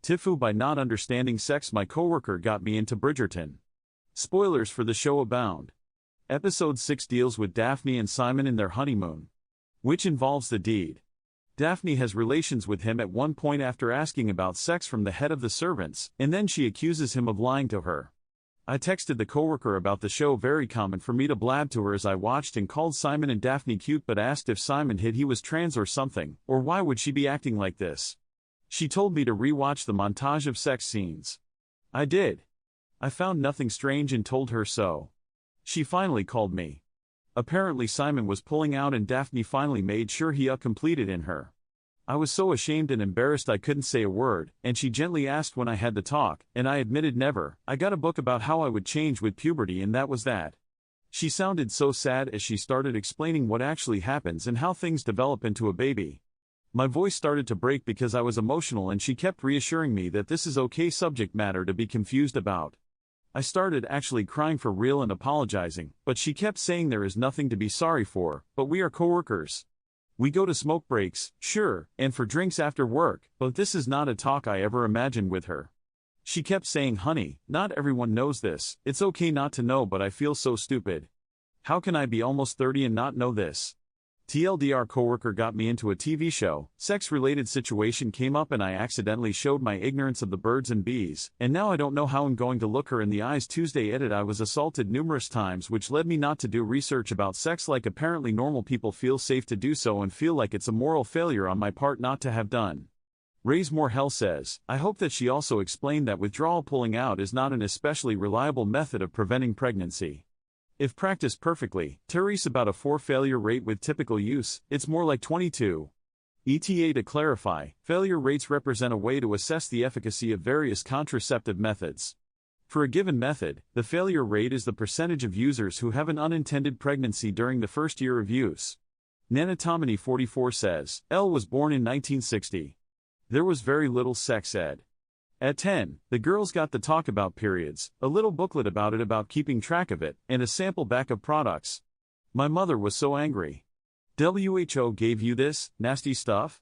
TIFU by not understanding sex. My coworker got me into Bridgerton. Spoilers for the show abound. Episode 6 deals with Daphne and Simon in their honeymoon, which involves the deed. Daphne has relations with him at one point after asking about sex from the head of the servants, and then she accuses him of lying to her. I texted the coworker about the show. Very common for me to blab to her as I watched, and called Simon and Daphne cute but asked if Simon hid he was trans or something, or why would she be acting like this. She told me to rewatch the montage of sex scenes. I did. I found nothing strange and told her so. She finally called me. Apparently Simon was pulling out and Daphne finally made sure he completed in her. I was so ashamed and embarrassed I couldn't say a word, and she gently asked when I had the talk, and I admitted never. I got a book about how I would change with puberty, and that was that. She sounded so sad as she started explaining what actually happens and how things develop into a baby. My voice started to break because I was emotional, and she kept reassuring me that this is okay subject matter to be confused about. I started actually crying for real and apologizing, but she kept saying there is nothing to be sorry for, but we are coworkers. We go to smoke breaks, sure, and for drinks after work, but this is not a talk I ever imagined with her. She kept saying, honey, not everyone knows this, it's okay not to know, but I feel so stupid. How can I be almost 30 and not know this? TLDR coworker got me into a TV show, sex-related situation came up and I accidentally showed my ignorance of the birds and bees, and now I don't know how I'm going to look her in the eyes. Tuesday edit. I was assaulted numerous times, which led me not to do research about sex like apparently normal people feel safe to do so and feel like it's a moral failure on my part not to have done. Raise More Hell says, I hope that she also explained that withdrawal pulling out is not an especially reliable method of preventing pregnancy. If practiced perfectly, Therese about a 4 failure rate with typical use, it's more like 22. ETA to clarify, failure rates represent a way to assess the efficacy of various contraceptive methods. For a given method, the failure rate is the percentage of users who have an unintended pregnancy during the first year of use. Nanatomony 44 says, Elle was born in 1960. There was very little sex ed. At 10, the girls got the talk about periods, a little booklet about it, about keeping track of it, and a sample back of products. My mother was so angry. WHO gave you this nasty stuff?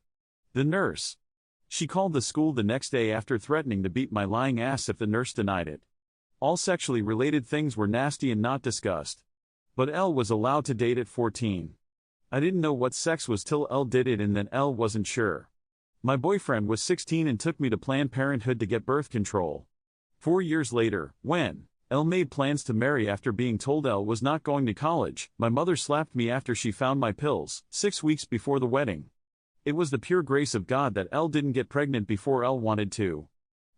The nurse. She called the school the next day after threatening to beat my lying ass if the nurse denied it. All sexually related things were nasty and not discussed. But Elle was allowed to date at 14. I didn't know what sex was till Elle did it, and then Elle wasn't sure. My boyfriend was 16 and took me to Planned Parenthood to get birth control. 4 years later, when Elle made plans to marry after being told Elle was not going to college, my mother slapped me after she found my pills, 6 weeks before the wedding. It was the pure grace of God that Elle didn't get pregnant before Elle wanted to.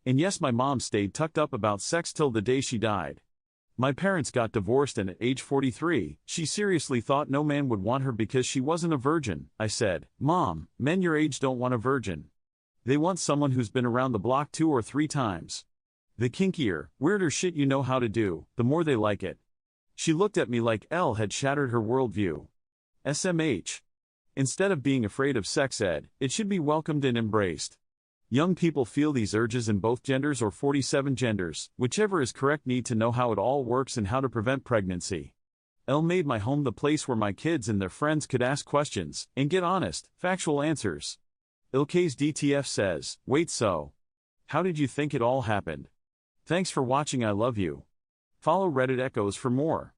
And yes, my mom stayed tucked up about sex till the day she died. My parents got divorced, and at age 43, she seriously thought no man would want her because she wasn't a virgin. I said, Mom, men your age don't want a virgin. They want someone who's been around the block 2 or 3 times. The kinkier, weirder shit you know how to do, the more they like it. She looked at me like Elle had shattered her worldview. SMH. Instead of being afraid of sex ed, it should be welcomed and embraced. Young people feel these urges in both genders or 47 genders, whichever is correct. Need to know how it all works and how to prevent pregnancy. Elle made my home the place where my kids and their friends could ask questions and get honest, factual answers. Ilkay's DTF says, wait, so how did you think it all happened? Thanks for watching. I love you. Follow Reddit Echoes for more.